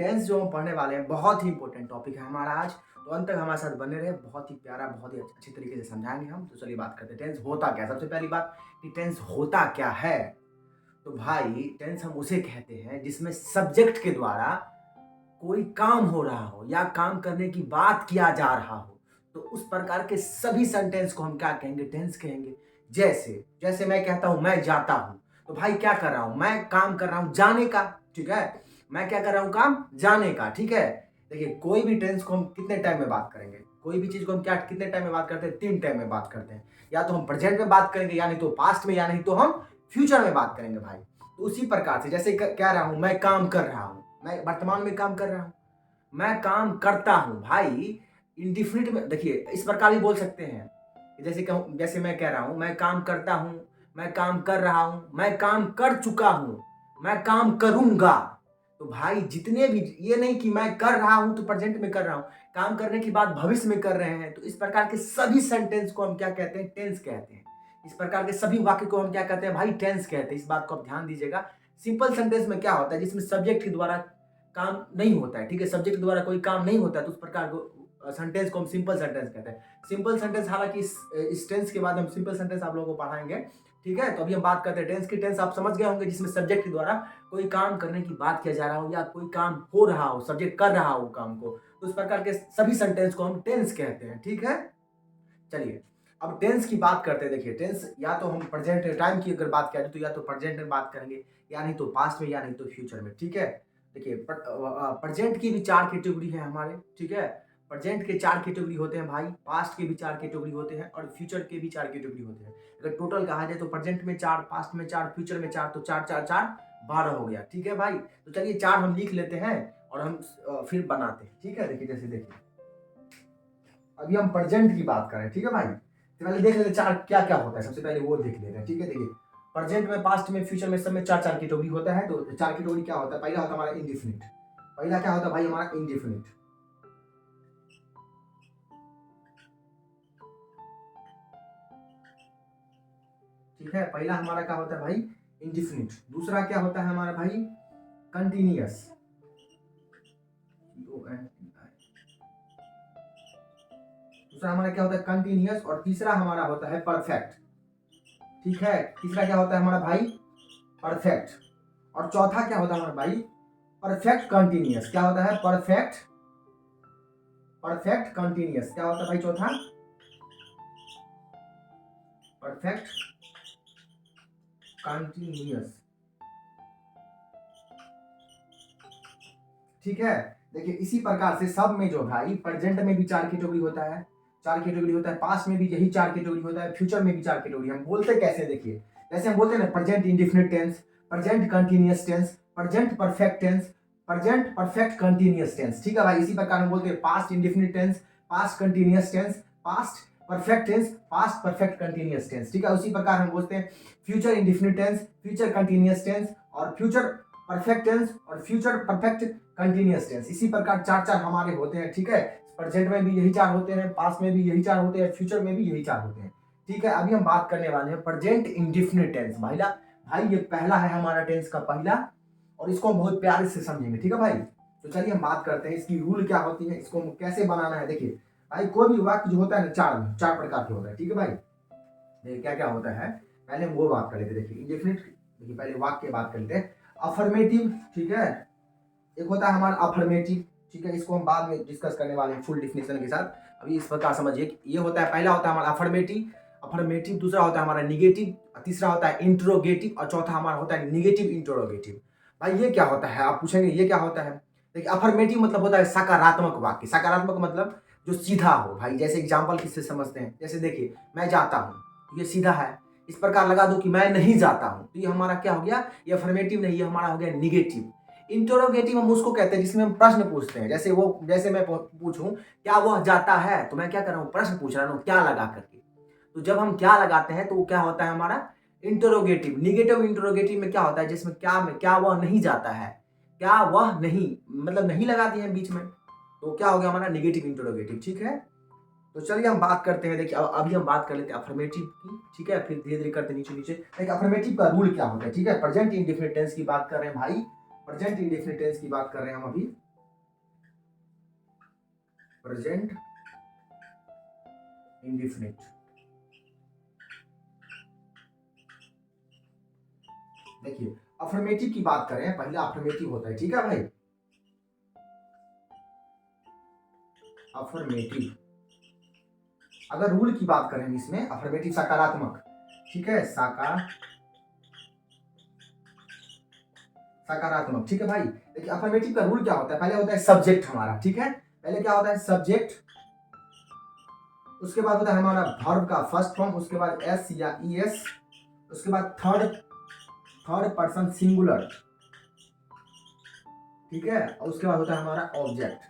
Tense जो हम पढ़ने वाले हैं बहुत ही इंपॉर्टेंट टॉपिक है हमारा आज। तो अंत तक हमारे साथ बने रहे, बहुत ही प्यारा, बहुत ही अच्छी तरीके से समझाएंगे हम। तो चलिए बात करते हैं टेंस होता क्या है। सबसे पहली बात कि टेंस होता क्या है। तो भाई टेंस हम उसे कहते हैं जिसमें सब्जेक्ट के द्वारा कोई काम हो रहा हो या काम करने की बात किया जा रहा हो, तो उस प्रकार के सभी सेंटेंस को हम क्या कहेंगे, टेंस कहेंगे। जैसे जैसे मैं कहता हूं मैं जाता हूं, तो भाई क्या कर रहा हूं, मैं काम कर रहा हूं जाने का। ठीक है, मैं क्या कर रहा हूं, काम जाने का। ठीक है, देखिए कोई भी टेंस को हम कितने टाइम में बात करेंगे, कोई भी चीज को हम क्या कितने टाइम में बात करते हैं, 3 टाइम में बात करते हैं। या तो हम प्रेजेंट में बात करेंगे, या नहीं तो पास्ट में, या नहीं तो हम फ्यूचर में बात करेंगे भाई। तो उसी प्रकार से जैसे कह रहा हूं मैं काम कर रहा हूं, मैं वर्तमान में काम कर रहा हूं, मैं काम करता हूं भाई। इंडिफिनिट में देखिए इस प्रकार भी बोल सकते हैं, जैसे कहूं, जैसे मैं कह रहा हूं मैं काम करता हूं, मैं काम कर रहा हूं, मैं काम कर चुका हूं, मैं काम करूंगा। तो भाई जितने भी, ये नहीं कि मैं कर रहा हूं तो प्रेजेंट में कर रहा हूं, काम करने की बात भविष्य में कर रहे हैं, तो इस प्रकार के सभी सेंटेंस को हम क्या कहते हैं, टेंस कहते हैं। इस प्रकार के सभी वाक्य को हम क्या कहते हैं भाई, टेंस कहते हैं। इस बात को आप ध्यान दीजिएगा। सिंपल सेंटेंस में क्या होता है, जिसमें सब्जेक्ट के द्वारा काम नहीं होता है, ठीक है, सब्जेक्ट के द्वारा कोई काम नहीं होता है, तो उस प्रकार को सेंटेंस को हम सिंपल सेंटेंस कहते हैं। सिंपल सेंटेंस, हालांकि इस टेंस के बाद हम सिंपल सेंटेंस आप लोगों को पढ़ाएंगे। ठीक है, तो अभी हम बात करते हैं टेंस की। टेंस आप समझ गए होंगे, जिसमें सब्जेक्ट के द्वारा कोई काम करने की बात किया जा रहा हो या कोई काम हो रहा हो, सब्जेक्ट कर रहा हो काम को, तो उस प्रकार के सभी सेंटेंस को हम टेंस कहते हैं। ठीक है, चलिए अब टेंस की बात करते हैं। देखिए टेंस या तो हम प्रेजेंट टाइम की अगर बात करें तो या तो प्रेजेंट में बात करेंगे, या नहीं तो पास्ट में, या नहीं तो फ्यूचर में। ठीक है, देखिए प्रेजेंट की भी 4 कैटेगरी है हमारे। ठीक है, प्रेजेंट के 4 कैटेगरी होते हैं भाई, पास्ट के भी 4 कैटेगरी होते हैं, और फ्यूचर के भी 4 कैटेगरी होते हैं। अगर टोटल कहा जाए तो प्रेजेंट में 4, पास्ट में 4, फ्यूचर में 4, तो 4 4 4 12 हो गया। ठीक है भाई, तो चलिए 4 हम लिख लेते हैं और हम फिर बनाते हैं। ठीक है, देखिए जैसे देखिए अभी हम प्रेजेंट की बात करें। ठीक है भाई, तो पहले देख लेते हैं 4 क्या क्या होता है, सबसे पहले वो देख लेते हैं। ठीक है, देखिए प्रेजेंट में, पास्ट में, फ्यूचर में, सब में 4 4 कैटेगरी होता है। तो 4 कैटेगरी क्या होता है, पहला होता है हमारा इंडेफिनिट। पहला क्या होता है भाई हमारा, इंडेफिनिट। ठीक है, पहला हमारा क्या होता है भाई, इंडेफिनिट। दूसरा क्या होता है हमारा भाई, कंटिन्यूअस। दूसरा हमारा क्या होता है, कंटिन्यूअस। और तीसरा हमारा होता है परफेक्ट। ठीक है, तीसरा क्या होता है हमारा भाई, परफेक्ट। और चौथा क्या होता है हमारा भाई, परफेक्ट कंटिन्यूअस। क्या होता है, परफेक्ट, परफेक्ट कंटिन्यूअस। क्या होता है भाई चौथा, परफेक्ट कंटिन्यूअस। ठीक है, देखिए इसी प्रकार से सब में जो भाई प्रेजेंट में भी 4 कैटेगरी होता है, 4 कैटेगरी होता है, पास्ट में भी यही 4 कैटेगरी होता है, फ्यूचर में भी 4 कैटेगरी। हम बोलते कैसे, देखिए जैसे हम बोलते हैं ना, present indefinite tense, present continuous tense, present perfect tense, present perfect continuous tense. ठीक है भाई, इसी प्रकार हम बोलते हैं past indefinite tense, past continuous tense, past perfect tense, past perfect continuous tense. ठीक है, उसी प्रकार हम बोलते हैं future indefinite tense, future continuous tense, और फ्यूचर परफेक्ट टेंस, और फ्यूचर परफेक्ट कंटिन्यूअस टेंस। इसी प्रकार 4 4 हमारे होते हैं। ठीक है, प्रेजेंट में भी यही 4 होते हैं, पास्ट में भी यही 4 होते हैं, फ्यूचर में भी यही 4 होते हैं। ठीक है, अभी हम बात करने वाले हैं प्रेजेंट इंडेफिनिट टेंस। भाई ये पहला है हमारा टेंस का पहला, और इसको हम बहुत प्यारे से समझेंगे। ठीक है भाई, तो चलिए हम बात करते हैं इसकी रूल क्या होती है, इसको कैसे बनाना है। देखिए भाई कोई भी वाक्य जो होता है ना, 4 प्रकार के होता है। ठीक है भाई, देखिए क्या क्या होता है, पहले हम वो बात कर लेते हैं। देखिए इंडेफिनिट, देखिए पहले वाक्य की बात कर लेते हैं। अफर्मेटिव, ठीक है, एक होता है हमारा अफर्मेटिव। ठीक है, इसको हम बाद में डिस्कस करने वाले हैं फुल डिफिनेशन के साथ। अभी इस प्रकार समझिए कि ये होता है, पहला होता है हमारा अफर्मेटिव, अफर्मेटिव। दूसरा होता है हमारा निगेटिव, तीसरा होता है इंट्रोगेटिव, और चौथा हमारा होता है निगेटिव इंट्रोगेटिव। भाई ये क्या होता है, आप पूछेंगे ये क्या होता है। देखिए अफर्मेटिव मतलब होता है सकारात्मक वाक्य। सकारात्मक मतलब जो सीधा हो भाई। जैसे एग्जाम्पल किससे समझते हैं, जैसे देखिए मैं जाता हूँ, ये सीधा है। इस प्रकार लगा दो कि मैं नहीं जाता हूँ, तो ये हमारा क्या हो गया, ये अफर्मेटिव नहीं, ये हमारा हो गया निगेटिव। इंटरोगेटिव हम उसको कहते हैं जिसमें हम प्रश्न पूछते हैं। जैसे मैं पूछूं क्या वह जाता है, तो मैं क्या कर रहा हूँ, प्रश्न पूछ रहा हूँ क्या लगा करके। तो जब हम क्या लगाते हैं तो वो क्या होता है हमारा इंटरोगेटिव। निगेटिव इंटरोगेटिव में क्या होता है, जिसमें क्या में क्या वह नहीं जाता है, क्या वह नहीं, मतलब नहीं लगा दिए हैं बीच में, तो क्या हो गया हमारा निगेटिव इंटरोगेटिव। ठीक है, तो चलिए हम बात करते हैं। देखिए अभी हम बात कर लेते हैं अफर्मेटिव की। ठीक है, फिर धीरे धीरे करते नीचे नीचे। देखिए अफर्मेटिव का रूल क्या होता है। ठीक है, प्रेजेंट इंडेफिनिट टेंस की बात कर रहे हैं भाई, प्रेजेंट इंडेफिनिट टेंस की बात कर रहे हैं हम अभी। Present indefinite. देखिए अफर्मेटिव की बात करें, पहले अफर्मेटिव होता है, ठीक है भाई, अफर्मेटिव। अगर रूल की बात करें इसमें, अफर्मेटिव सकारात्मक, ठीक है, सकारात्मक, ठीक है भाई। देखिए अफर्मेटिव का रूल क्या होता है, पहले होता है सब्जेक्ट हमारा, ठीक है, पहले क्या होता है सब्जेक्ट, उसके बाद होता है हमारा वर्ब का फर्स्ट फॉर्म, उसके बाद एस या ईएस, उसके बाद थर्ड पर्सन सिंगुलर, ठीक है, और उसके बाद होता है हमारा ऑब्जेक्ट।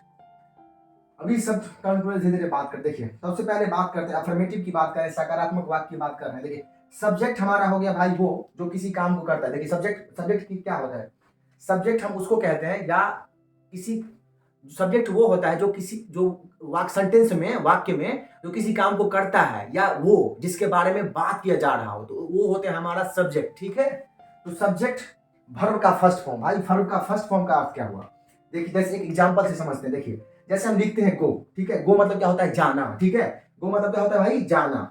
अभी सब कंट्रोल धीरे धीरे बात करते, देखिए सबसे पहले बात करते हैं अफर्मेटिव की बात करें, सकारात्मक वाक्य की बात कर रहे हैं। देखिए सब्जेक्ट हमारा हो गया भाई वो जो किसी काम को करता है। देखिए सब्जेक्ट की क्या होता है, सब्जेक्ट हम उसको कहते हैं, या किसी सब्जेक्ट वो होता है जो किसी जो सेंटेंस में, वाक्य में जो किसी काम को करता है, या वो जिसके बारे में बात किया जा रहा हो, तो वो होते हैं हमारा सब्जेक्ट, ठीक है। तो सब्जेक्ट वर्ब का फर्स्ट फॉर्म, भाई वर्ब का फर्स्ट फॉर्म का अर्थ क्या हुआ, देखिए जैसे एक एग्जांपल से समझते हैं। देखिए जैसे हम लिखते हैं गो, ठीक है, गो मतलब क्या होता है जाना, ठीक है, गो मतलब क्या होता है भाई जाना।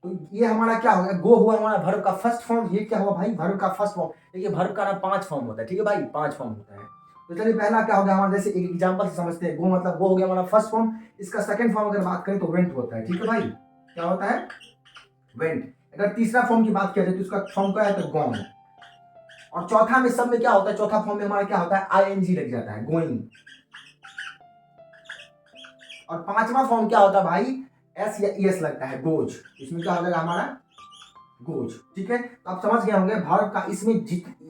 तो ये हमारा क्या हो गया, गो हुआ हमारा वर्ब का फर्स्ट फॉर्म, ये क्या हुआ भाई वर्ब का फर्स्ट फॉर्म। देखिए वर्ब का ना 5 फॉर्म होता है, ठीक है भाई, 5 फॉर्म होता है। तो चलिए पहला क्या हो गया हमारा, जैसे एक एग्जांपल से समझते हैं, गो मतलब वो हो गया हमारा फर्स्ट फॉर्म। इसका सेकंड फॉर्म अगर बात करें तो वेंट होता है, ठीक है भाई, क्या होता है वेंट। अगर तीसरा फॉर्म की बात किया जाए तो इसका फॉर्म क्या है, तो गॉन। और चौथा में सब में क्या होता है, चौथा फॉर्म में हमारा क्या होता है, आईएनजी लग जाता है, गोइंग। और पांचवा फॉर्म क्या होता है भाई, एस या ईएस लगता है, गोज। इसमें क्या हो जाएगा हमारा गोज, ठीक है। तो आप समझ गए होंगे वर्ब का इसमें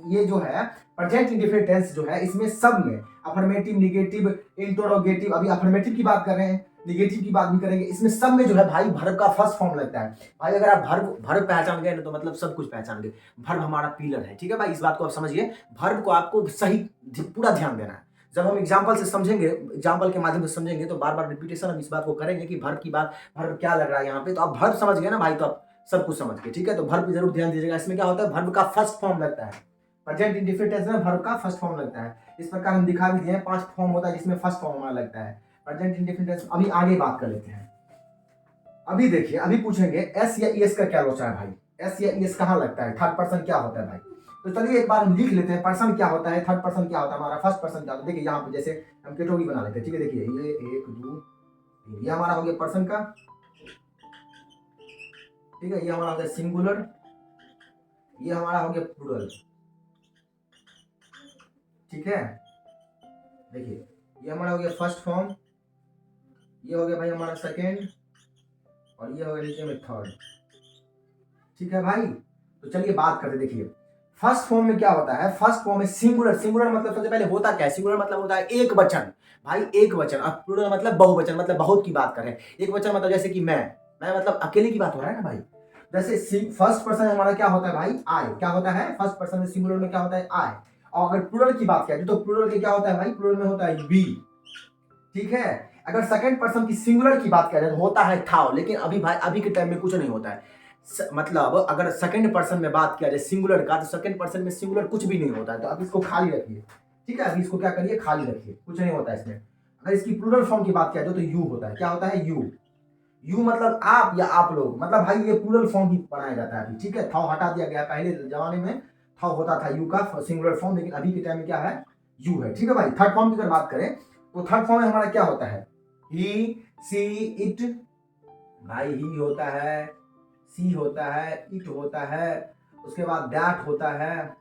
ये जो है प्रेजेंट इंडेफिनिट टेंस जो है, इसमें सब में अफर्मेटिव, नेगेटिव, इंटरोगेटिव, अभी अफर्मेटिव की बात कर रहे हैं, नेगेटिव की बात भी करेंगे, इसमें सब में जो है भाई वर्ब का फर्स्ट फॉर्म लगता है। भाई अगर आप वर्ब पहचान गए ना तो मतलब सब कुछ पहचान गए। वर्ब हमारा पिलर है, ठीक है भाई, इस बात को आप समझिए। वर्ब को आपको सही पूरा ध्यान देना है। जब हम एग्जाम्पल से समझेंगे, एग्जाम्पल के माध्यम से समझेंगे, तो बार बार रिपीटेशन हम इस बात को करेंगे कि वर्ब की बात, वर्ब क्या लग रहा है यहाँ पे। तो आप वर्ब समझ गए ना भाई, तो आप सब कुछ समझ के, ठीक है। तो वर्ब पे जरूर ध्यान दीजिएगा। इसमें क्या होता है, वर्ब का फर्स्ट फॉर्म लगता है, प्रेजेंट इंडेफिनिट टेंस में वर्ब का फर्स्ट फॉर्म लगता है। इस प्रकार हम दिखा भी दिए हैं, 5 फॉर्म होता है जिसमें फर्स्ट फॉर्म हमारा लगता है प्रेजेंट इंडेफिनिट टेंस। अभी आगे बात कर लेते हैं। अभी देखिए, अभी पूछेंगे एस या ईएस का क्या लोचा है भाई, एस या ईएस कहाँ लगता है, थर्ड पर्सन क्या होता है भाई। तो चलिए एक बार हम लिख लेते हैं, पर्सन क्या होता है, थर्ड पर्सन क्या होता है, हमारा फर्स्ट पर्सन क्या होता है। देखिए यहाँ पे जैसे हम कैटेगरी बना लेते हैं, ठीक है। देखिए ये 1 2 3, ये हमारा हो गया पर्सन का, ठीक है, ये हमारा हो गया सिंगुलर, ये हमारा हो गया प्लूरल, ठीक है। देखिए ये हमारा हो गया फर्स्ट फॉर्म, ये हो गया भाई हमारा सेकेंड, और ये हो गया नीचे में थर्ड, ठीक है भाई। तो चलिए बात करते, देखिए फर्स्ट फॉर्म में क्या होता है, फर्स्ट फॉर्म में सिंगुलर, सिंगुलर मतलब सबसे पहले होता क्या है, सिंगुलर मतलब होता है एक वचन, भाई एक वचन। और प्लूरल मतलब बहुवचन, मतलब बहुत की बात करें। एक वचन मतलब जैसे कि मैं मतलब अकेले की बात हो रहा है ना भाई। जैसे फर्स्ट पर्सन हमारा क्या होता है भाई, आई, क्या होता है फर्स्ट पर्सन में, सिंगुलर में क्या होता है आई। और अगर प्लूरल की बात किया तो प्लूरल के क्या होता है भाई, प्लूरल में होता है वी, ठीक है। अगर सेकंड पर्सन की सिंगुलर की बात किया जाए तो होता है थाओ, लेकिन अभी भाई अभी के टाइम में कुछ नहीं होता है। मतलब अगर सेकंड पर्सन में बात किया जाए सिंगुलर का, तो सेकंड पर्सन में सिंगुलर कुछ भी नहीं होता है। तो अब इसको खाली रखिए, ठीक है, अभी इसको क्या करिए, खाली रखिए, कुछ नहीं होता है इसमें। अगर इसकी प्लूरल फॉर्म की बात किया जाए तो यू होता है, क्या होता है यू। यू मतलब आप या आप लोग, मतलब भाई ये प्लूरल फॉर्म ही बनाया जाता है अभी, ठीक है। थाओ हटा दिया गया, पहले जमाने में थाओ होता था यू का सिंगुलर फॉर्म, लेकिन अभी के टाइम में क्या है, यू है, ठीक है भाई। थर्ड फॉर्म की अगर बात करें तो थर्ड फॉर्म में हमारा क्या होता है, ही, सी, इट, भाई ही होता है, सी होता है, इट होता है, उसके बाद दैट होता है,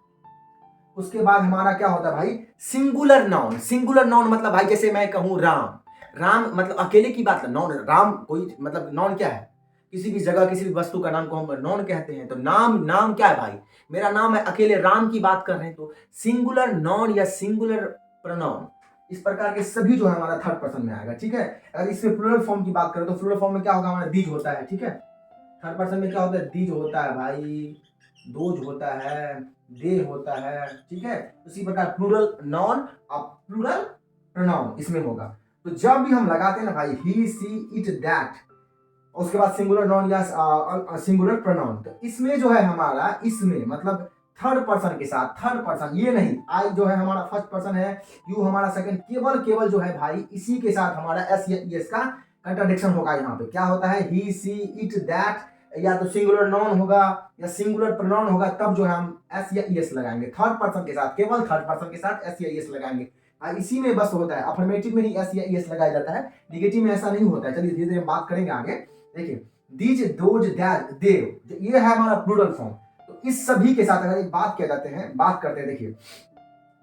उसके बाद हमारा क्या होता है भाई, सिंगुलर नाउन। सिंगुलर नाउन मतलब भाई जैसे मैं कहूं राम, राम मतलब अकेले की बात है, नॉन राम कोई मतलब नॉन क्या है, किसी भी जगह किसी भी वस्तु का नाम को हम नॉन कहते हैं। तो नाम, नाम क्या है भाई, मेरा नाम है, अकेले राम की बात कर रहे हैं, तो सिंगुलर नॉन या सिंगुलर प्रोनाउन, इस प्रकार के सभी जो है हमारा थर्ड पर्सन में आएगा, ठीक है। अगर इसमें प्लूरल फॉर्म की बात करें तो प्लूरल फॉर्म में क्या होगा, हमारा दीज होता है, ठीक है। थर्ड पर्सन में क्या होता है, दीज होता है भाई, दोज होता है, दे होता है, ठीक है। उसी प्रकार प्लूरल नाउन और प्लूरल प्रोनाउन इसमें होगा। तो जब भी हम लगाते हैं ना भाई, ही, सी, इट, दैट, उसके बाद सिंगुलर नाउन या सिंगुलर प्रोनाउन, तो इसमें जो है हमारा, इसमें मतलब थर्ड पर्सन के साथ, थर्ड पर्सन ये नहीं, आई जो है हमारा फर्स्ट पर्सन है, यू हमारा सेकंड, केवल केवल जो है भाई इसी के साथ हमारा एस या ईएस का कंट्राडिक्शन होगा। यहाँ पे क्या होता है, ही सी इट दैट, या तो सिंगुलर नाउन होगा या सिंगुलर प्रोनाउन होगा, तब जो है हम एस या ईएस लगाएंगे। थर्ड पर्सन के साथ, केवल थर्ड पर्सन के साथ एस या ईएस लगाएंगे। इसी में बस होता है, अफर्मेटिव में ही एस या ईएस लगाया जाता है, निगेटिव में ऐसा नहीं होता है। चलिए धीरे धीरे बात करेंगे आगे। देखिए दीज दोज दैट देव, ये है हमारा प्लूरल फॉर्म। तो इस सभी के साथ अगर एक बात क्या जाते हैं, बात करते हैं, देखिए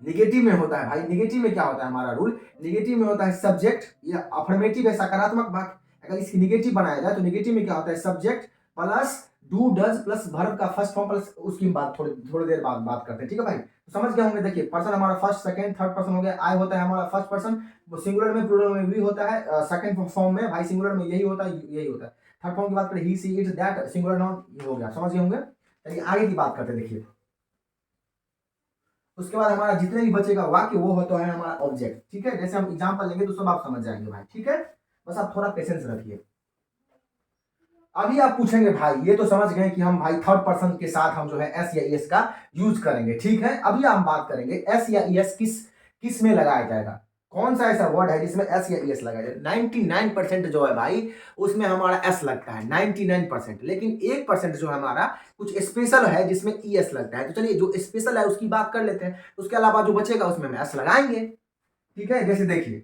निगेटिव में होता है भाई, निगेटिव में क्या होता है हमारा रूल, निगेटिव में होता है सब्जेक्ट, या अफर्मेटिव है सकारात्मक वाक्य, अगर इसकी निगेटिव बनाया जाए तो निगेटिव में क्या होता है, subject plus do does plus verb का फर्स्ट फॉर्म प्लस उसकी बात थोड़ी देर बाद बात करते हैं, ठीक है भाई। तो समझ गए होंगे। देखिए पर्सन हमारा फर्स्ट सेकंड थर्ड पर्सन हो गया, आई होता है हमारा फर्स्ट पर्सन, वो सिंगुलर में प्लूरल में भी होता है, सेकंड फॉर्म में भाई सिंगुलर में यही होता है, यही होता है। थर्ड फॉर्म की बात करें, he she it that, singular noun ये हो गया, समझ गए होंगे। चलिए आगे की बात करते हैं। देखिए उसके बाद हमारा जितने भी बचेगा वाक्य वो होता है हमारा ऑब्जेक्ट, ठीक है। जैसे हम एग्जांपल लेंगे तो सब आप समझ जाएंगे भाई, ठीक है। बस आप थोड़ा पेशेंस रखिए। अभी आप पूछेंगे भाई ये तो समझ गए कि हम भाई थर्ड पर्सन के साथ हम जो है एस या ईएस का यूज करेंगे, ठीक है। अभी हम बात करेंगे एस या ईएस किस में लगाया जाएगा, कौन सा ऐसा वर्ड है जिसमें एस या ईएस लगाया जाए। 99% जो है भाई उसमें हमारा एस लगता है, 99%। लेकिन 1% जो हमारा कुछ स्पेशल है जिसमें ईएस लगता है। तो चलिए जो स्पेशल है उसकी बात कर लेते हैं, उसके अलावा जो बचेगा उसमें हम एस लगाएंगे, ठीक है। जैसे देखिए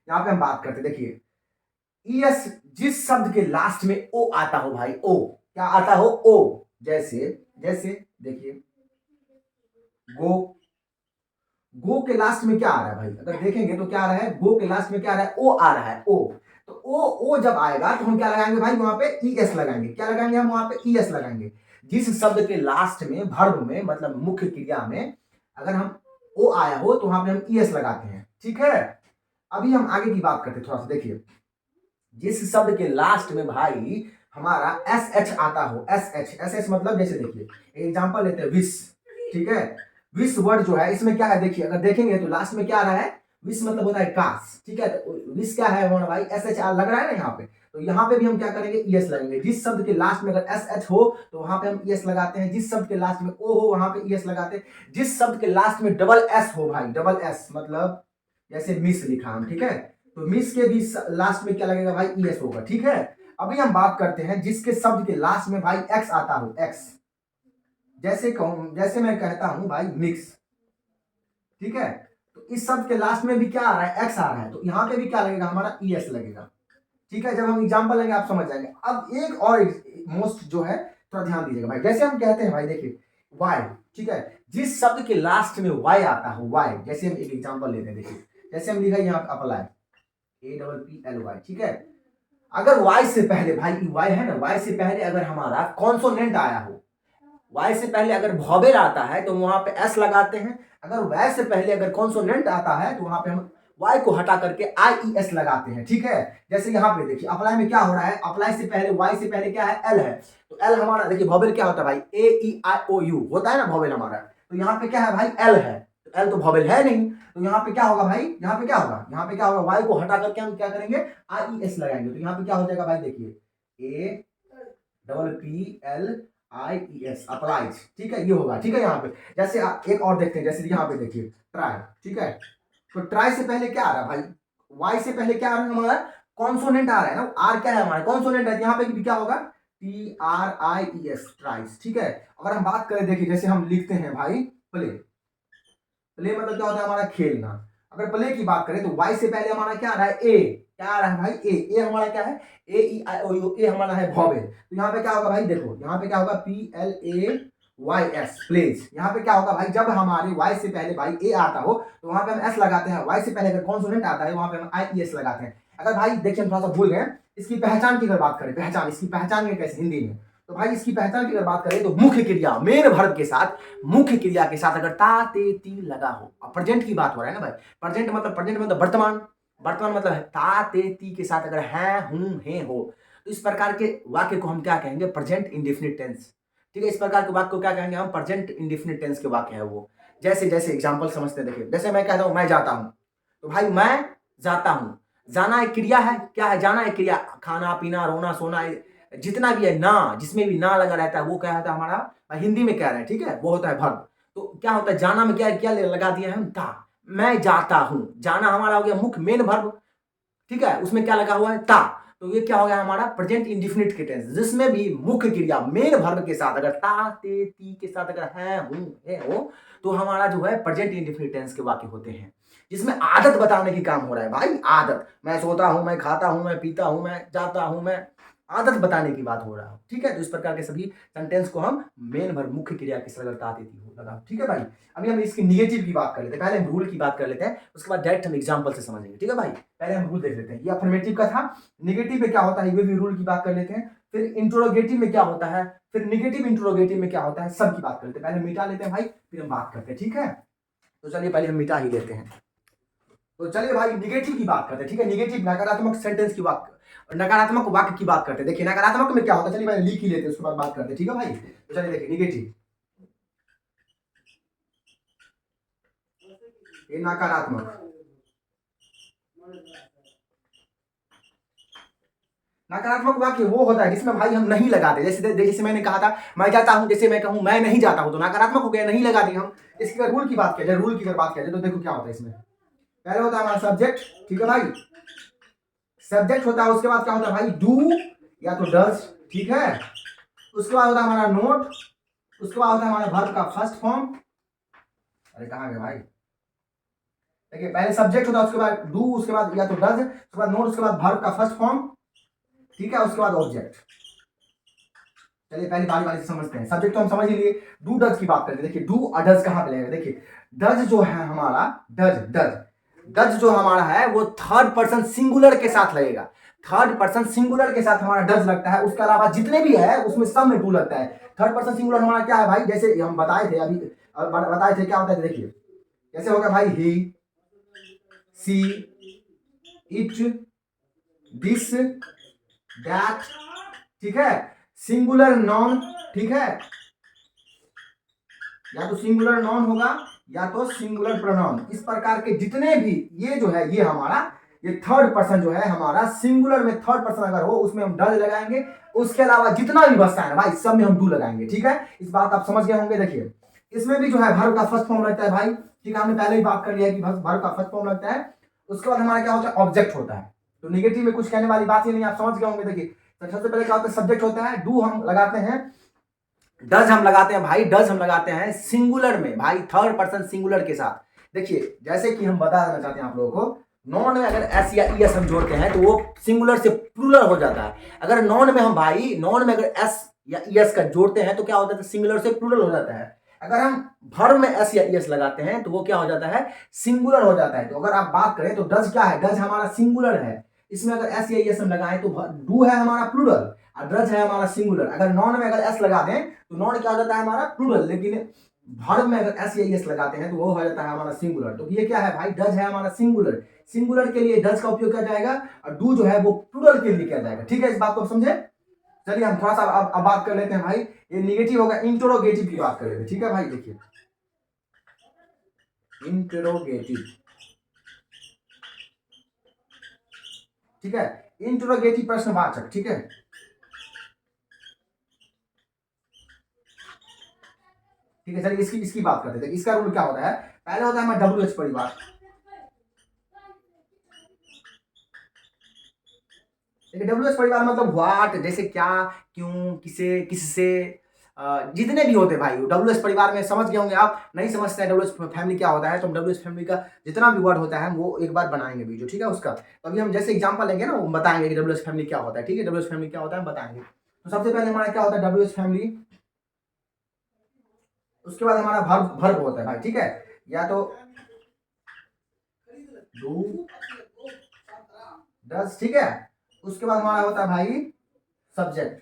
यहाँ पे हम बात करते हैं, देखिए ईएस जिस शब्द के लास्ट में ओ आता हो भाई, ओ क्या आता हो, ओ, जैसे जैसे देखिए गो, गो के लास्ट में क्या आ रहा है भाई, अगर देखेंगे तो क्या आ रहा है, गो के लास्ट में क्या आ रहा है, ओ आ रहा है, ओ। तो ओ जब आएगा तो हम क्या लगाएंगे भाई, वहां पे ईएस लगाएंगे। क्या लगाएंगे हम वहां पे, ईएस लगाएंगे। जिस शब्द के लास्ट में वर्ब में मतलब मुख्य क्रिया में अगर हम ओ आया हो तो वहां पे हम ईएस लगाते हैं, ठीक है। अभी हम आगे की बात करते हैं थोड़ा सा। देखिए जिस शब्द के लास्ट में भाई हमारा एस एच आता हो, एस एच मतलब जैसे देखिए एग्जांपल लेते हैं विश, ठीक है। विश वर्ड जो है इसमें क्या है, देखिए अगर देखेंगे तो लास्ट में क्या आ रहा है, विश मतलब होता है काश, ठीक है। तो विश क्या है हमारा भाई, एस एच लग रहा है ना यहाँ पे, तो यहाँ पे भी हम क्या करेंगे, ईएस लगेंगे। जिस शब्द के लास्ट में अगर एस एच हो तो वहां पे हम ईएस लगाते हैं, जिस शब्द के लास्ट में ओ हो वहां पे ईएस लगाते हैं, जिस शब्द के लास्ट में डबल एस हो भाई, डबल एस मतलब जैसे मिस लिखा हम, ठीक है, तो मिस के भी लास्ट में क्या लगेगा भाई, ईएस होगा, ठीक है। अभी हम बात करते हैं जिसके शब्द के लास्ट में भाई एक्स आता हो, एक्स, जैसे कहूं, जैसे मैं कहता हूं भाई मिक्स, ठीक है। तो इस शब्द के लास्ट में भी क्या आ रहा है, एक्स आ रहा है, तो यहां पे भी क्या लगेगा हमारा, ईएस लगेगा, ठीक है। जब हम एग्जांपल लेंगे आप समझ जाएंगे। अब एक और मोस्ट जो है थोड़ा ध्यान दीजिएगा भाई, जैसे हम कहते हैं भाई देखिए वाई, ठीक है। जिस शब्द के लास्ट में वाई आता हो, वाई, जैसे हम एक एग्जांपल लेते हैं, देखिए जैसे हम लिखा यहाँ अप्लाई, APPLY, ठीक है। अगर वाई से पहले भाई, वाई है ना, वाई से पहले अगर हमारा कॉन्सोनेंट आया हो, वाई से पहले अगर वॉवेल आता है तो वहां पे एस लगाते हैं। अगर वाई से पहले अगर कॉन्सोनेंट आता है तो वहां पे हम वाई को हटा करके IES लगाते हैं, ठीक है। जैसे यहाँ पे देखिए अप्लाई में क्या हो रहा है, अप्लाई से पहले वाई से पहले क्या है, एल है, तो एल हमारा देखिए वॉवेल क्या होता है भाई, AEIOU होता है ना वॉवेल हमारा, तो यहाँ पे क्या है भाई, एल है, तो एल तो वॉवेल है नहीं, तो यहाँ पे क्या होगा भाई, यहाँ पे क्या होगा, यहाँ पे क्या होगा, वाई को हटा करके हम क्या करेंगे, IES लगाएंगे, तो यहाँ पे क्या हो जाएगा भाई, देखिए APPLIES अप्लाइज, ठीक है, ये होगा, ठीक है। यहाँ पे जैसे एक और देखते हैं, जैसे यहाँ पे देखिए ट्राई, ठीक है। तो ट्राई से पहले क्या आ रहा है भाई, वाई से पहले क्या आ रहा है हमारा, कॉन्सोनेंट आ रहा है ना, आर क्या है हमारा, कॉन्सोनेंट है, यहाँ पे भी क्या होगा, TRIES ट्राइस, ठीक है। अगर हम बात करें देखिए जैसे हम लिखते हैं भाई प्ले, प्ले मतलब क्या होता है हमारा खेलना। अगर प्ले की बात करें तो वाई से पहले हमारा क्या आ रहा है, ए, क्या आ रहा है भाई, ए हमारा क्या है, AEIOU, ए हमारा है वॉवेल, तो यहाँ पे क्या होगा भाई, देखो यहाँ पे क्या होगा, PLAYS प्लेज। यहाँ पे क्या होगा भाई, जब हमारे वाई से पहले भाई ए आता हो तो वहां पे हम एस लगाते हैं, वाई से पहले अगर कॉन्सोनेंट आता है वहां पे हम IES लगाते हैं। अगर भाई देखिए हम थोड़ा सा भूल गए, इसकी पहचान की अगर बात करें, पहचान, इसकी पहचान में कैसे हिंदी में, तो भाई इसकी पहचान की अगर बात करें तो मुख्य क्रिया, मेन वर्ब के साथ, मुख्य क्रिया के साथ अगर ता ते ती लगा हो, अब प्रेजेंट की बात हो रहा है ना भाई, प्रेजेंट मतलब वर्तमान, वर्तमान मतलब है ता ते ती के साथ अगर है, हूं, हे, हो, तो इस प्रकार के वाक्य को हम क्या कहेंगे, प्रेजेंट इंडेफिनिट टेंस, ठीक है। इस प्रकार के वाक्य को क्या कहेंगे हम, प्रेजेंट इंडेफिनिट टेंस के वाक्य है वो। जैसे जैसे एग्जांपल समझते हैं, देखिए जैसे मैं कहता हूं मैं जाता हूं, तो भाई मैं जाता हूं, जाना एक क्रिया है, क्या है, जाना एक क्रिया, खाना पीना रोना सोना जितना भी है ना, जिसमें भी ना लगा रहता है वो क्या होता है हमारा, हिंदी में कह रहे हैं, ठीक है, वो होता है वर्ब। तो क्या होता है जाना में क्या क्या लगा दिया है हम, था। मैं जाता हूं, जाना हमारा हो गया मुख्य मेन वर्ब, ठीक है, उसमें क्या लगा हुआ है, ता। तो ये क्या हो गया हमारा प्रेजेंट इंडिफिनिट के टेंस, जिसमें भी मुख्य क्रिया मेन वर्ब के साथ अगर ता ते ती के साथ अगर है हूं है हो, तो हमारा जो है प्रेजेंट इंडिफिनिट टेंस के वाक्य होते हैं, जिसमें आदत बताने की काम हो रहा है भाई, आदत। मैं सोता हूं, मैं खाता हूं, मैं पीता हूं, मैं जाता हूं, मैं आदत बताने की बात हो रहा है, ठीक है। तो इस प्रकार के सभी सेंटेंस को हम मेन वर्ब मुख्य क्रिया के साथ लगता लगा, ठीक है भाई। अभी हम इसकी निगेटिव की बात कर लेते हैं, पहले हम रूल की बात कर लेते हैं, उसके बाद डायरेक्ट हम एग्जांपल से समझेंगे, ठीक है भाई। पहले हम रूल देख लेते हैं, ये अफर्मेटिव का था। निगेटिव में क्या होता है ये भी रूल की बात कर लेते हैं, फिर इंट्रोगेटिव में क्या होता है, फिर निगेटिव इंट्रोगेटिव में क्या होता है, सब की बात कर लेते हैं। पहले मिटा लेते हैं भाई, फिर हम बात करते हैं, ठीक है। तो चलिए पहले हम मिटा ही लेते हैं। तो चलिए भाई निगेटिव की बात करते हैं, ठीक है। निगेटिव नकारात्मक सेंटेंस की बात, नकारात्मक वाक्य की बात करते हैं। देखिए नकारात्मक में क्या होता है, चलिए पहले लिख ही लेते हैं, उसके बाद बात करते हैं, ठीक है भाई। तो चलिए देखिए निगेटिव, ये नकारात्मक। नकारात्मक वाक्य वो होता है जिसमें भाई हम नहीं लगाते, जैसे जैसे मैंने कहा था मैं जाता हूं, जैसे मैं कहूं मैं नहीं जाता हूं, तो नकारात्मक हो गया, नहीं लगा दी हम। इसकी अगर रूल की बात किया जाए, रूल की अगर बात किया जाए, तो देखो क्या होता है इसमें, पहले होता है हमारा सब्जेक्ट, ठीक है भाई, सब्जेक्ट होता है, उसके बाद क्या होता है भाई डू या तो डज, ठीक है। उसके बाद होता है हमारा नोट, उसके बाद होता है हमारा वर्ब का फर्स्ट फॉर्म। अरे कहाँ गए भाई, देखिए पहले सब्जेक्ट होता है, उसके बाद डू, उसके बाद या तो डज, उसके बाद नोट, उसके बाद वर्ब का फर्स्ट फॉर्म, ठीक है, उसके बाद ऑब्जेक्ट। चलिए पहले बारी बारी से समझते हैं। सब्जेक्ट तो हम समझ ही लिए, डू डज की बात करते हैं। देखिए डू और डज कहां पे लगेगा, देखिए डज जो है हमारा, डज डज डज जो हमारा है वो थर्ड पर्सन सिंगुलर के साथ लगेगा, थर्ड पर्सन सिंगुलर के साथ हमारा डज लगता है। उसके अलावा जितने भी है उसमें सब में डू लगता है। थर्ड पर्सन सिंगुलर हमारा क्या है भाई, जैसे हम बताए थे अभी, बताए थे क्या होता है, देखिए जैसे होगा भाई ही, सी, इट, दिस, दैट, ठीक है, सिंगुलर नॉन, ठीक है, या तो सिंगुलर नॉन होगा या तो सिंगुलर प्रोनाउन। इस प्रकार के जितने भी ये जो है ये हमारा ये थर्ड पर्सन जो है हमारा सिंगुलर में थर्ड पर्सन अगर हो उसमें हम डज लगाएंगे। उसके अलावा जितना भी बचता है ना भाई सब में हम डू लगाएंगे, ठीक है। इस बात आप समझ गए होंगे। देखिए इसमें भी जो है वर्ब का फर्स्ट फॉर्म लगता है भाई, ठीक है, हमने पहले ही बात कर लिया कि वर्ब का फर्स्ट फॉर्म लगता है। उसके बाद हमारा क्या होता है ऑब्जेक्ट होता है। तो निगेटिव में कुछ कहने वाली बात ही नहीं, आप समझ गए होंगे। देखिए सबसे पहले क्या होता है सब्जेक्ट होता है, डू हम लगाते हैं, डज हम लगाते हैं भाई, डज हम लगाते हैं सिंगुलर में भाई, थर्ड पर्सन सिंगुलर के साथ। देखिए जैसे कि हम बता देना चाहते हैं आप लोगों को, नॉन में अगर एस या ईएस हम जोड़ते हैं तो वो सिंगुलर से प्लूरल हो जाता है। अगर नॉन में हम भाई, नॉन में अगर एस या ईएस का जोड़ते हैं तो क्या होता है, सिंगुलर से प्लूरल हो जाता है। अगर हम वर्ब में एस या ईएस लगाते हैं तो वो क्या हो जाता है, सिंगुलर हो जाता है। तो अगर आप बात करें तो डज क्या है, डज हमारा सिंगुलर है, इसमें अगर एस या ईएस हम लगाएं तो डू है हमारा प्लूरल और डज है हमारा सिंगुलर। अगर नॉन में अगर एस लगा दें तो नॉन क्या हो जाता है हमारा प्लूरल, लेकिन वर्ब में अगर एस या एस लगाते हैं तो वो हो जाता है हमारा सिंगुलर। तो ये क्या है भाई, डज है हमारा सिंगुलर, सिंगुलर के लिए डज का उपयोग किया जाएगा और डू जो है वो प्लूरल के लिए किया जाएगा, ठीक है। इस बात को समझे। चलिए हम थोड़ा सा अब बात कर लेते हैं भाई, ये निगेटिव होगा, इंटरोगेटिव की बात कर लेते हैं, ठीक है भाई। देखिए इंटरोगेटिव, ठीक है, इंटरोगेटिव प्रश्नवाचक, ठीक है। ठीक है चलिए इसकी बात करते हैं। इसका रूल क्या होता है, पहले होता है हमारा डब्ल्यू एच परिवार। देखिए डब्ल्यू एच परिवार मतलब व्हाट, जैसे क्या, क्यों, किसे, किससे, जितने भी होते हैं भाई डब्ल्यू एच परिवार में। समझ गए होंगे आप, नहीं समझते हैं डब्ल्यू एच फैमिली क्या होता है, तो डब्ल्यू एच फैमिली का जितना भी वर्ड होता है वो एक बार बनाएंगे वीडियो, ठीक है उसका। तो अभी हम जैसे एग्जांपल लेंगे ना, वो बताएंगे कि डब्ल्यू एच फैमिली क्या होता है, ठीक है। डब्ल्यू एच फैमिली क्या होता है हम बताएंगे। तो सबसे पहले हमारा क्या होता है डब्ल्यू एच फैमिली, उसके बाद हमारा वर्ब, वर्ब होता है भाई, ठीक है, या तो डू डज, ठीक है। उसके बाद हमारा होता है भाई सब्जेक्ट,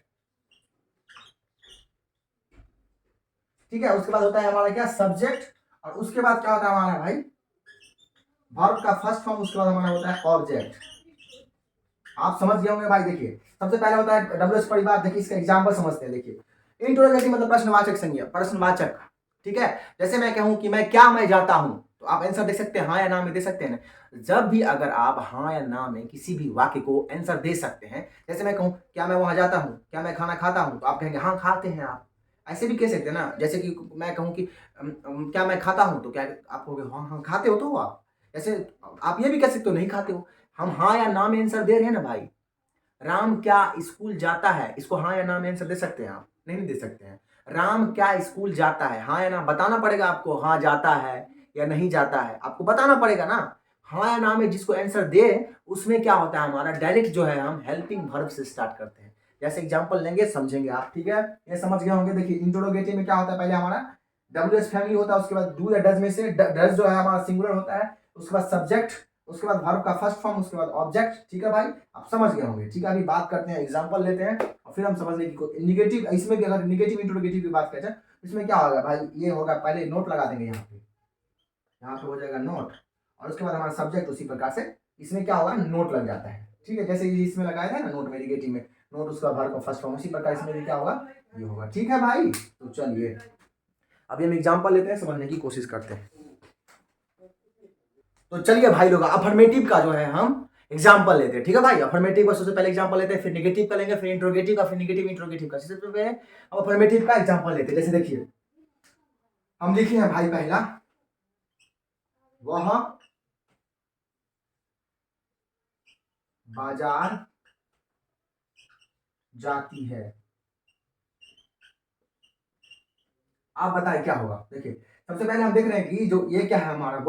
ठीक है। उसके बाद होता है हमारा क्या सब्जेक्ट, और उसके बाद क्या होता है हमारा भाई वर्ब का फर्स्ट फॉर्म, उसके बाद हमारा होता है ऑब्जेक्ट। आप समझ गए होंगे भाई। देखिए सबसे पहले होता है डब्ल्यू एच परिवार। देखिए इसका एग्जांपल समझते हैं। देखिए इंट्रोगेटिव मतलब प्रश्नवाचक संज्ञा, प्रश्नवाचक, ठीक है। जैसे मैं कहूं कि मैं क्या, मैं जाता हूं, तो तो आप आंसर दे सकते हैं हाँ या ना में, दे सकते हैं ना। जब भी अगर आप हाँ या ना में किसी भी वाक्य को आंसर दे सकते हैं, जैसे मैं कहूँ क्या मैं वहां जाता हूँ, क्या मैं खाना खाता हूँ, तो आप कहेंगे हाँ खाते हैं आप। ऐसे भी कह सकते हैं ना, जैसे कि मैं कहूँ कि क्या मैं खाता हूँ, तो क्या आप कहोगे हाँ हाँ खाते हो तो हो आप। ऐसे आप ये भी कह सकते हो नहीं खाते हो। हम हाँ या ना में आंसर दे रहे हैं ना भाई। राम क्या स्कूल जाता है, इसको हाँ या ना में आंसर दे सकते हैं आप? नहीं दे सकते हैं। राम क्या स्कूल जाता है, हाँ या ना बताना पड़ेगा आपको, हाँ जाता है या नहीं जाता है, आपको बताना पड़ेगा ना। हाँ या ना में जिसको आंसर दे उसमें क्या होता है हमारा, डायरेक्ट जो है हम हेल्पिंग वर्ब से स्टार्ट करते हैं। जैसे एग्जांपल लेंगे समझेंगे आप, ठीक है, ये समझ गए होंगे। देखिए इंट्रोगेटिव में क्या होता है, पहले हमारा डब्ल्यूएच फैमिली होता है, उसके बाद डू या डज में से डज जो है हमारा सिंगुलर होता है, उसके बाद सब्जेक्ट, उसके बाद वर्ब का फर्स्ट फॉर्म, उसके बाद ऑब्जेक्ट। ठीक है भाई, आप समझ गए होंगे। ठीक है, अभी बात करते हैं, एग्जांपल लेते हैं और फिर हम समझने की निगेटिव, इसमें भी अगर निगेटिव इंट्रोगेटिव की बात करें इसमें क्या होगा भाई, ये होगा पहले नोट लगा देंगे यहाँ पे हो जाएगा नोट, और उसके बाद हमारा सब्जेक्ट उसी प्रकार से इसमें क्या होगा, नोट लग जाता है। ठीक है, जैसे इसमें लगाया था ना नोट में, निगेटिव में नोट, उसका वर्ब का फर्स्ट फॉर्म, उसी प्रकार इसमें भी क्या होगा, ये होगा। ठीक है भाई, तो चलिए अभी हम एग्जांपल लेते हैं, समझने की कोशिश करते हैं। तो चलिए भाई लोग, अफर्मेटिव का जो है हम एग्जांपल लेते हैं। ठीक है भाई, अफर्मेटिव का सबसे पहले एग्जांपल लेते हैं, फिर नेगेटिव का लेंगे, फिर इंट्रोगेटिव का, फिर नेगेटिव इंट्रोगेटिव का। सबसे पहले अब अफर्मेटिव का एग्जांपल लेते हैं। जैसे देखिए हम लिखे हैं भाई, पहला वह बाजार जाती है। आप बताएं क्या होगा। देखिए सबसे पहले हम देख रहे हैं कि जो ये क्या है हमारा,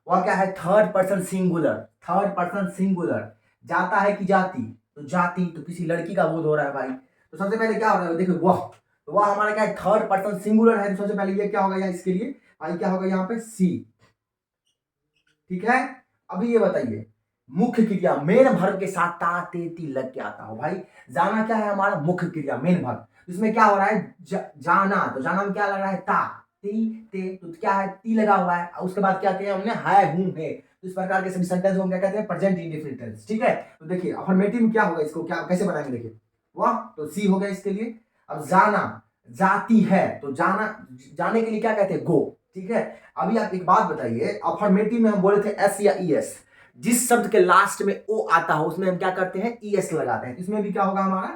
वह क्या है, third person singular. Third person singular, जाता है कि जाती, तो जाती, तो किसी लड़की का बोध हो रहा है भाई। तो सबसे पहले क्या हो रहा है, देखिए वह, तो वह हमारा क्या है, थर्ड पर्सन सिंगुलर है, तो सबसे पहले ये क्या होगा यहाँ, इसके लिए भाई क्या होगा यहाँ पे, सी। ठीक है, अभी ये बताइए मुख्य क्रिया मेन वर्ब के साथ ता ते ती लग के आता हो भाई। जाना क्या है हमारा, मुख्य क्रिया मेन वर्ब, इसमें क्या हो रहा है, जाना, तो जाना में क्या लग रहा है, ता ती ते, तो क्या है, ती लगा हुआ है, और उसके बाद क्या किया हमने, है हूं है। तो इस प्रकार के सभी सेंटेंस को हम क्या कहते हैं, प्रेजेंट इंडेफिनिट टेंस। ठीक है, तो देखिए अफर्मेटिव में क्या होगा, इसको क्या कैसे बनाएंगे, देखिए वह, तो सी हो गया इसके लिए। अब जाना, जाती है, तो जाना, जाने के लिए क्या कहते हैं, गो। ठीक है, अभी आप एक बात बताइए, अफर्मेटिव में हम बोले थे एस या ई एस, जिस शब्द के लास्ट में ओ आता हो उसमें हम क्या करते हैं, ई एस लगाते हैं। इसमें भी क्या होगा हमारा,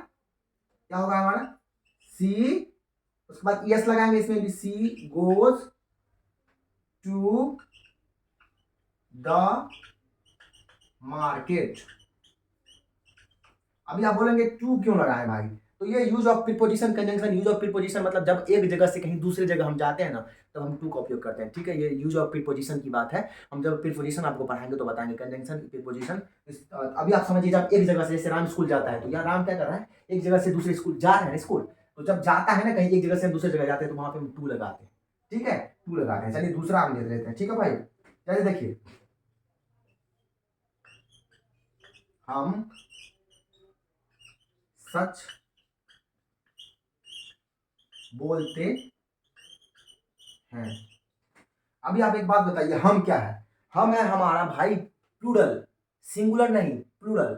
क्या होगा हमारा, सी, उसके बाद ई एस लगाएंगे, इसमें भी she goes to the market. अभी आप बोलेंगे टू क्यों लगाए भाई, तो ये use of preposition conjunction. Use of preposition मतलब जब एक जगह से कहीं दूसरी जगह हम जाते हैं ना, तब हम टू का उपयोग करते हैं। ठीक है, ये यूज ऑफ प्रीपोजिशन की बात है। हम जब प्रीपोजिशन आपको पढ़ाएंगे तो बताएंगे, कंजंक्शन प्रीपोजिशन। अभी आप समझिए, जब एक जगह से, जैसे राम स्कूल जाता है, तो यहाँ राम क्या कर रहा है, एक जगह से दूसरे स्कूल जा रहे हैं स्कूल, तो जब जाता है ना कहीं, एक जगह से हम दूसरी जगह जाते हैं, तो वहां पे हम टू लगाते हैं। ठीक है, टू लगाते हैं। चलिए दूसरा हम ले लेते हैं। ठीक है भाई, चलिए देखिए, हम सच बोलते हैं। अभी आप एक बात बताइए, हम क्या है, हम है हमारा भाई प्लूरल, सिंगुलर नहीं, प्लूरल।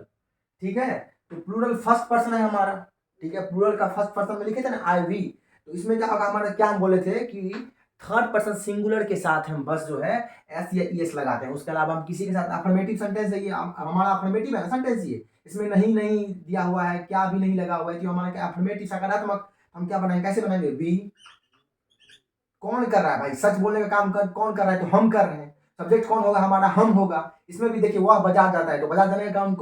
ठीक है, तो प्लूरल फर्स्ट पर्सन है हमारा। ठीक है, प्लूरल का फर्स्ट पर्सन में लिखे थे ना, आई वी, तो इसमें क्या होगा हमारा, क्या हम बोले थे कि थर्ड पर्सन सिंगुलर के साथ हम बस जो है एस या ई एस लगाते हैं। उसके अलावा हम किसी के साथ, अफर्मेटिव सेंटेंस है ये, हमारा अफर्मेटिव है ना सेंटेंस ये, इसमें नहीं नहीं दिया हुआ है, क्या भी नहीं लगा हुआ है, जो हमारा क्या अफर्मेटिव सकारात्मक, हम क्या बनाएंगे, कैसे बनाएंगे, वी। कौन कर रहा है भाई, सच बोलने का काम कौन कर रहा है, तो हम कर रहे हैं। सब्जेक्ट कौन होगा हमारा, हम होगा। इसमें भी देखिए वह बाजार जाता है, तो बाजार जाने का काम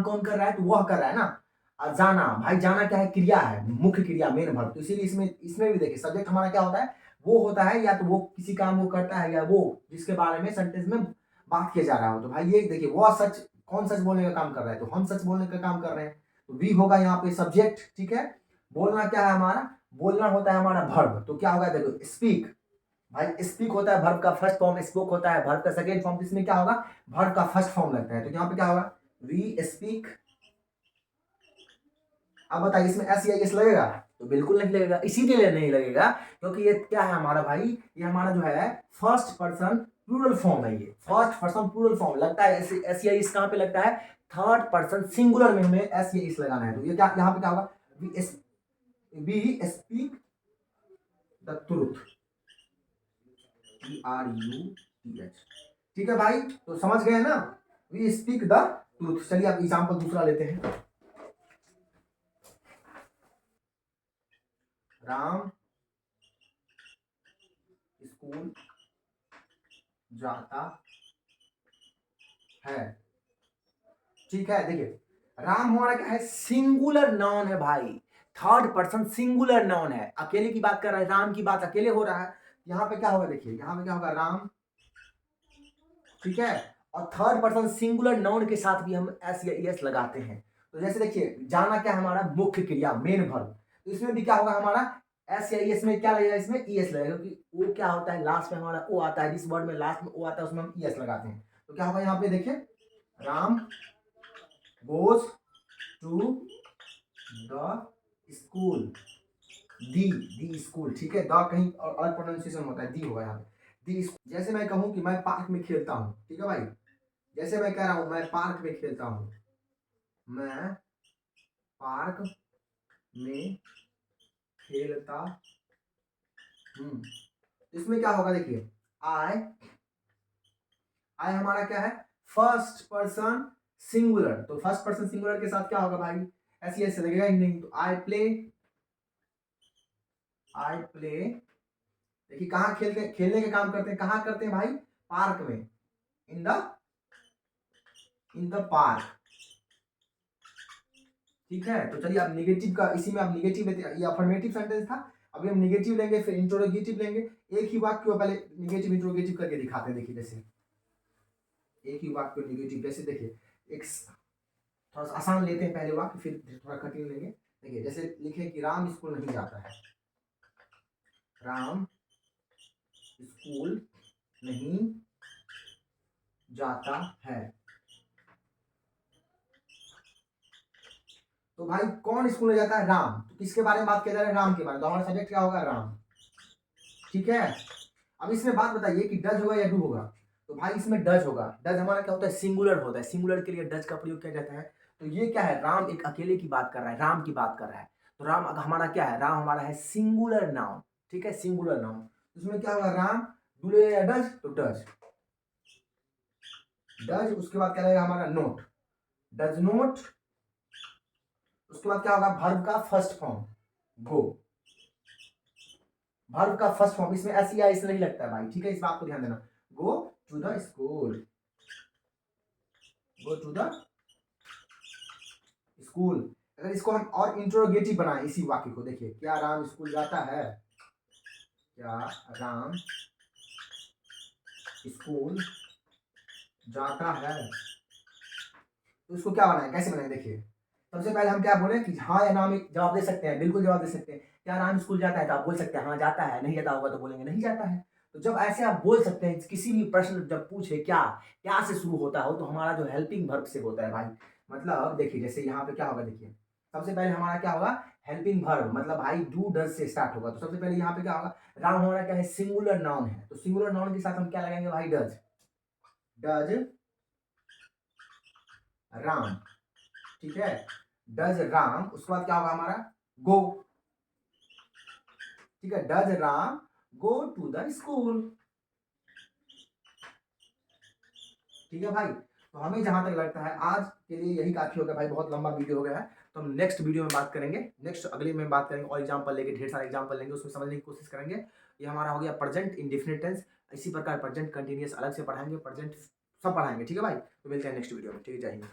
कौन कर रहा है, तो वह कर रहा है ना। और जाना भाई, जाना क्या है, क्रिया है, मुख्य क्रिया मेन वर्ब, तो इसीलिए इसमें भी देखिए सब्जेक्ट हमारा क्या होता है, वो होता है, या तो वो किसी काम को करता है, या वो जिसके बारे में सेंटेंस में बात किया जा रहा हो। तो भाई ये देखिए, वह सच, कौन सच बोलने का काम कर रहा है, तो हम सच बोलने का काम कर रहे हैं, तो वी होगा यहाँ पे सब्जेक्ट। ठीक है, बोलना क्या है हमारा, बोलना होता है हमारा वर्ब, तो क्या होगा, देखो स्पीक, भाई स्पीक होता है वर्ब का फर्स्ट फॉर्म, स्पोक होता है वर्ब का सेकंड फॉर्म, इसमें क्या होगा, वर्ब का फर्स्ट फॉर्म लगता है, तो यहाँ पे क्या होगा, वी स्पीक। अब बताइए इसमें एस या एस लगेगा, तो बिल्कुल नहीं लगेगा। इसीलिए नहीं लगेगा क्योंकि ये क्या है हमारा भाई, ये हमारा जो है फर्स्ट पर्सन प्लूरल फॉर्म है, ये फर्स्ट पर्सन प्लूरल फॉर्म लगता है। एस या एस कहाँ पे लगता है, थर्ड पर्सन सिंगुलर में हमें एस या एस लगाना है, तो ये क्या यहाँ पे क्या होगा, we speak the truth, TRUTH। T H. ठीक है भाई, तो समझ गए ना, वी स्पीक द ट्रूथ। चलिए अब एग्जाम्पल दूसरा लेते हैं। राम स्कूल जाता है। ठीक है, देखिए राम हमारा क्या है, सिंगुलर नाउन है भाई, थर्ड पर्सन सिंगुलर नाउन है, अकेले की बात कर रहा है, राम की बात अकेले हो रहा है। यहाँ पे क्या होगा, देखिए यहाँ पे क्या होगा, राम। ठीक है, और थर्ड पर्सन सिंगुलर नाउन के साथ भी हम एस या एस लगाते हैं। तो जैसे देखिए जाना क्या हमारा मुख्य क्रिया, मेन वर्ब, तो इसमें भी क्या होगा हमारा एस या एस में क्या लगेगा, इसमें ईएस लगेगा, क्योंकि वो क्या होता है लास्ट में हमारा ओ आता है, जिस वर्ड में लास्ट में ओ आता है उसमें हम ईएस लगाते हैं। तो क्या होगा यहाँ पे देखिए, Ram goes to the school, the school. ठीक है, द कहीं और अलग प्रोनाउंसिएशन होता है, दी होगा यहाँ पे, दी स्कूल। जैसे मैं कहूँ कि मैं पार्क में खेलता हूँ, ठीक है भाई, जैसे मैं कह रहा हूँ मैं पार्क में खेलता हूँ, मैं पार्क में खेलता हूँ, इसमें क्या होगा देखिए, आई हमारा क्या है, फर्स्ट पर्सन सिंगुलर, तो फर्स्ट पर्सन सिंगुलर के साथ क्या होगा भाई, ऐसे ऐसे लगेगा ही नहीं, तो आई प्ले, देखिए कहाँ खेलते, खेलने के काम करते हैं, कहाँ करते हैं भाई, पार्क में, इन द पार्क। ठीक है, तो चलिए अब निगेटिव का, इसी में अब निगेटिव लेते हैं, ये अफर्मेटिव सेंटेंस था, अभी हम निगेटिव लेंगे, फिर इंट्रोगेटिव लेंगे। एक ही वाक्य को पहले निगेटिव इंट्रोगेटिव करके दिखाते हैं, देखिए जैसे एक ही वाक्य को निगेटिव, जैसे देखिए एक थोड़ा सा आसान लेते हैं पहले वाक्य, फिर थोड़ा कठिन लेंगे। देखिए जैसे लिखे कि राम स्कूल नहीं जाता है, राम स्कूल नहीं जाता है। तो भाई कौन स्कूल में जाता है, राम, तो किसके बारे में बात किया जा रहा है, राम के बारे में, तो हमारा सब्जेक्ट क्या होगा, राम। ठीक है, अब इसमें बात बताइए कि डज होगा या डू होगा, तो भाई इसमें डज होगा। डज हमारा क्या होता है, सिंगुलर होता है, सिंगुलर के लिए डज का प्रयोग किया जाता है। तो ये क्या है, राम एक अकेले की बात कर रहा है, राम की बात कर रहा है, तो राम हमारा क्या है, राम हमारा है सिंगुलर नाउन। ठीक है, सिंगुलर नाउन, उसमें क्या होगा, राम डू या डज, तो डज, उसके बाद क्या रहेगा हमारा, नोट, डज नोट, उसके बाद क्या होगा, वर्ब का फर्स्ट फॉर्म, गो, वर्ब का फर्स्ट फॉर्म, इसमें एस या एस नहीं लगता है भाई, ठीक है, इस बात को ध्यान देना, go to the school, go to the school. अगर इसको हम और इंट्रोगेटिव बनाएं इसी वाक्य को, देखिए क्या राम स्कूल जाता है, क्या राम स्कूल जाता है, तो इसको क्या बनाए, कैसे बनाए, देखिए सबसे पहले हम क्या बोले कि हाँ या ना में जवाब दे सकते हैं, बिल्कुल जवाब दे सकते हैं। क्या राम स्कूल जाता है, तो आप बोल सकते हैं हाँ जाता है, नहीं जाता होगा तो बोलेंगे नहीं जाता है। तो जब ऐसे आप बोल सकते हैं, किसी भी प्रश्न जब पूछे क्या, क्या से शुरू होता हो, तो हमारा जो हेल्पिंग वर्ब से होता है भाई, मतलब देखिए जैसे यहाँ पे क्या होगा, देखिए सबसे पहले हमारा क्या होगा, हेल्पिंग वर्ब, मतलब भाई डू डज से स्टार्ट होगा, तो सबसे पहले यहाँ पे क्या होगा, राम हमारा क्या है, सिंगुलर नाउन है, तो सिंगुलर नाउन के साथ हम क्या लगाएंगे भाई, डज, राम। ठीक है, डज राम, उसके बाद क्या होगा हमारा, गो। ठीक है, does Ram go to the school. ठीक है भाई, तो हमें जहां तक लगता है आज के लिए यही काफी हो गया भाई, बहुत लंबा वीडियो हो गया है, तो हम नेक्स्ट वीडियो में बात करेंगे, नेक्स्ट अगले में बात करेंगे और एग्जांपल लेके, ढेर सारे एग्जांपल लेंगे, उसमें समझने की कोशिश करेंगे। ये हमारा हो गया प्रेजेंट इंडेफिनिट टेंस, इसी प्रकार प्रेजेंट कंटिन्यूअस अलग से पढ़ाएंगे, प्रेजेंट सब पढ़ाएंगे। ठीक है भाई, तो मिलते हैं नेक्स्ट वीडियो में, ठीक है, जय हिंद।